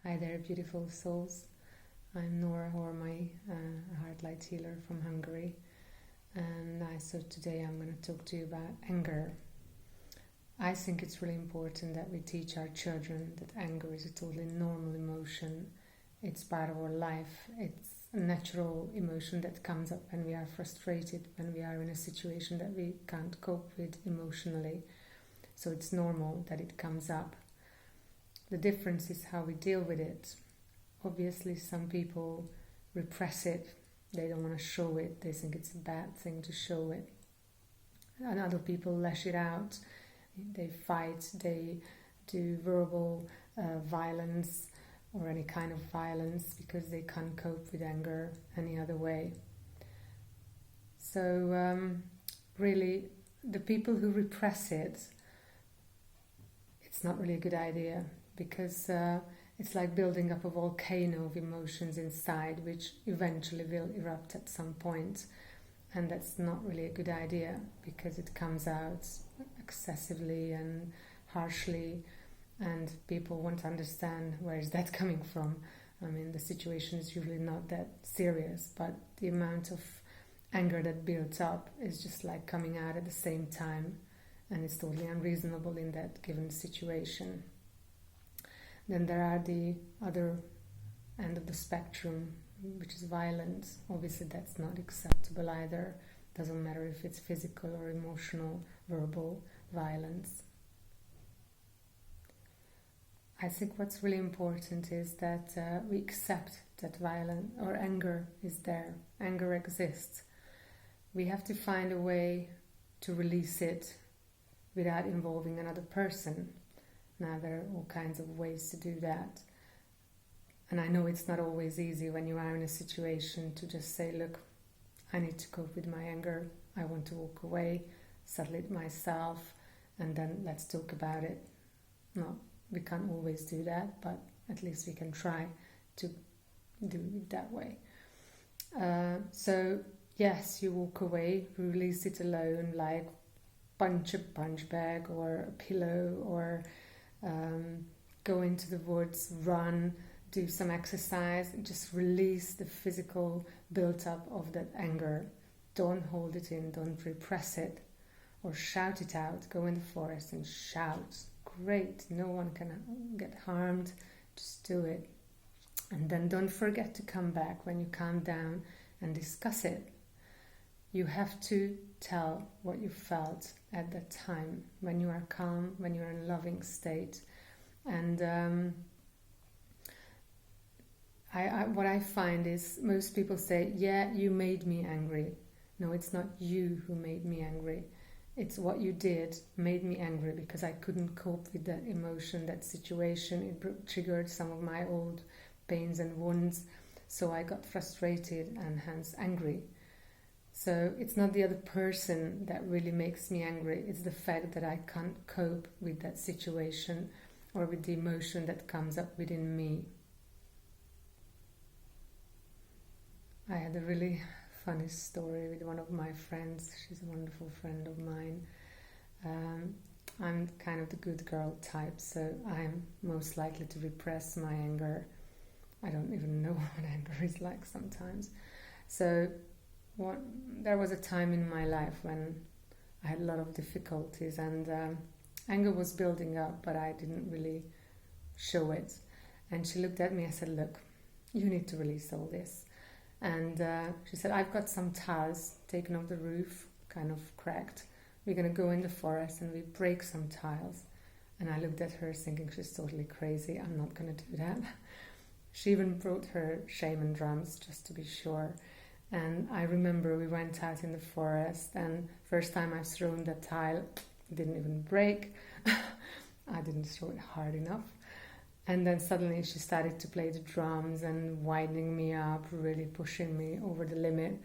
Hi there, beautiful souls. I'm Nóra Hormay, a heart light healer from Hungary, and so today I'm going to talk to you about anger. I think it's really important that we teach our children that anger is a totally normal emotion. It's part of our life. It's a natural emotion that comes up when we are frustrated, when we are in a situation that we can't cope with emotionally. So it's normal that it comes up. The difference is how we deal with it. Obviously, some people repress it. They don't want to show it. They think it's a bad thing to show it. And other people lash it out. They fight. They do verbal violence or any kind of violence because they can't cope with anger any other way. So really, the people who repress it, it's not really a good idea. Because it's like building up a volcano of emotions inside, which eventually will erupt at some point. And that's not really a good idea because it comes out excessively and harshly, and people won't understand where is that coming from. I mean, the situation is usually not that serious, but the amount of anger that builds up is just like coming out at the same time, and it's totally unreasonable in that given situation. Then there are the other end of the spectrum, which is violence. Obviously, that's not acceptable either. Doesn't matter if it's physical or emotional, verbal violence. I think what's really important is that we accept that violence or anger is there. Anger exists. We have to find a way to release it without involving another person. Now, there are all kinds of ways to do that. And I know it's not always easy when you are in a situation to just say, look, I need to cope with my anger. I want to walk away, settle it myself, and then let's talk about it. No, we can't always do that, but at least we can try to do it that way. So, yes, you walk away, release it alone, like punch a punch bag or a pillow or go into the woods, run, do some exercise, just release the physical build-up of that anger. Don't hold it in, don't repress it, or shout it out. Go in the forest and shout. Great, no one can get harmed, just do it. And then don't forget to come back when you calm down and discuss it. You have to tell what you felt at that time, when you are calm, when you are in a loving state. And what I find is most people say, yeah, you made me angry. No, it's not you who made me angry. It's what you did made me angry because I couldn't cope with that emotion, that situation. It triggered some of my old pains and wounds. So I got frustrated and hence angry. So it's not the other person that really makes me angry. It's the fact that I can't cope with that situation or with the emotion that comes up within me. I had a really funny story with one of my friends. She's a wonderful friend of mine. I'm kind of the good girl type, so I'm most likely to repress my anger. I don't even know what anger is like sometimes. So there was a time in my life when I had a lot of difficulties and anger was building up, but I didn't really show it. And she looked at me and said, look, you need to release all this. And she said, I've got some tiles taken off the roof, kind of cracked. We're going to go in the forest and we break some tiles. And I looked at her thinking she's totally crazy. I'm not going to do that. She even brought her shaman drums just to be sure. And I remember we went out in the forest, and first time I thrown the tile, it didn't even break. I didn't throw it hard enough. And then suddenly she started to play the drums and winding me up, really pushing me over the limit.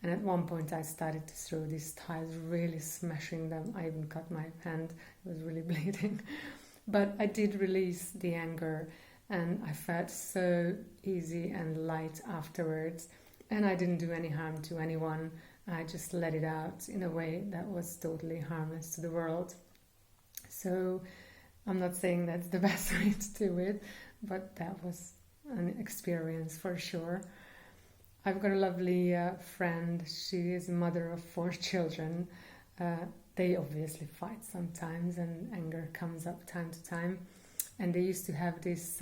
And at one point I started to throw these tiles, really smashing them. I even cut my hand, it was really bleeding. But I did release the anger, and I felt so easy and light afterwards. And I didn't do any harm to anyone. I just let it out in a way that was totally harmless to the world. So I'm not saying that's the best way to do it, but that was an experience for sure. I've got a lovely friend. She is a mother of 4 children. They obviously fight sometimes, and anger comes up time to time. And they used to have this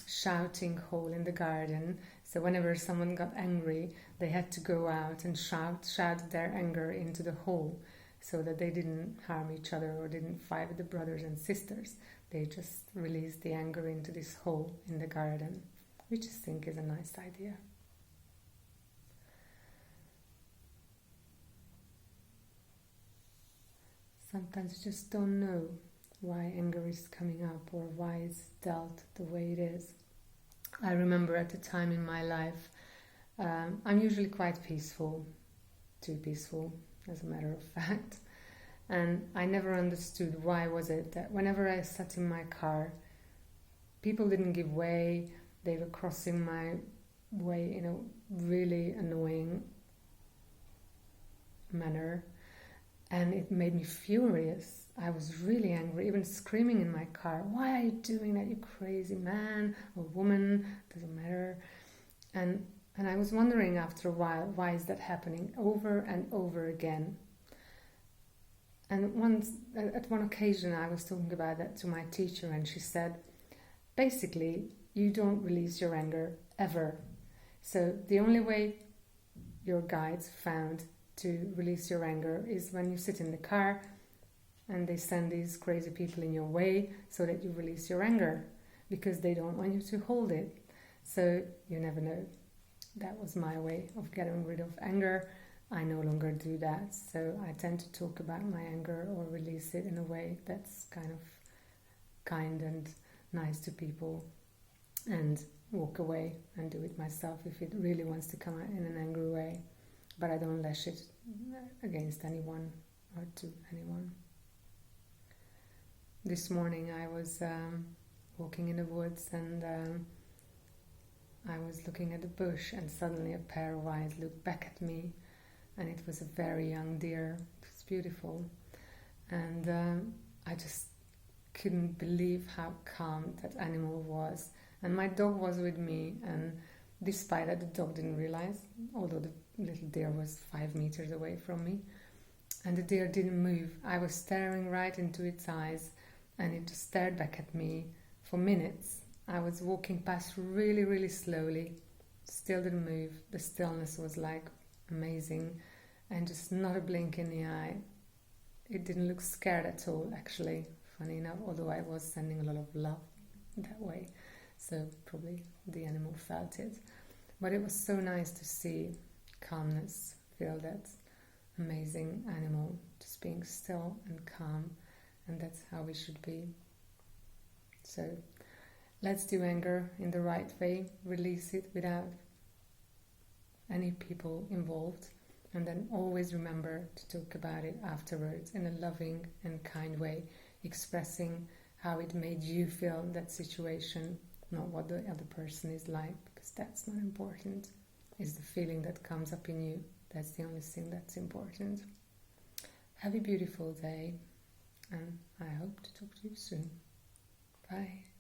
shouting hole in the garden. So whenever someone got angry, they had to go out and shout their anger into the hole, so that they didn't harm each other or didn't fight with the brothers and sisters. They just released the anger into this hole in the garden, which I think is a nice idea. Sometimes you just don't know why anger is coming up or why it's dealt the way it is. I remember at the time in my life, I'm usually quite peaceful, too peaceful as a matter of fact, and I never understood why was it that whenever I sat in my car, people didn't give way. They were crossing my way in a really annoying manner, and it made me furious. I was really angry, even screaming in my car, "Why are you doing that, you crazy man or woman? Doesn't matter." And I was wondering after a while, why is that happening over and over again? And once, at one occasion, I was talking about that to my teacher, and she said, basically, you don't release your anger ever. So the only way your guides found to release your anger is when you sit in the car and they send these crazy people in your way so that you release your anger, because they don't want you to hold it. So you never know. That was my way of getting rid of anger. I no longer do that. So I tend to talk about my anger or release it in a way that's kind of kind and nice to people, and walk away and do it myself if it really wants to come out in an angry way. But I don't lash it against anyone or to anyone. This morning I was walking in the woods, and I was looking at the bush, and suddenly a pair of eyes looked back at me, and it was a very young deer. It was beautiful, and I just couldn't believe how calm that animal was. And my dog was with me, and despite that, the dog didn't realize, although the little deer was 5 meters away from me, and the deer didn't move. I was staring right into its eyes, and it just stared back at me for minutes. I was walking past really, really slowly, still didn't move. The stillness was like amazing, and just not a blink in the eye. It didn't look scared at all, actually, funny enough, although I was sending a lot of love that way. So probably the animal felt it. But it was so nice to see calmness, feel that amazing animal just being still and calm, and that's how we should be. So let's do anger in the right way, release it without any people involved, and then always remember to talk about it afterwards in a loving and kind way, expressing how it made you feel in that situation, not what the other person is like, because that's not important. It's the feeling that comes up in you. That's the only thing that's important. Have a beautiful day, and I hope to talk to you soon. Bye.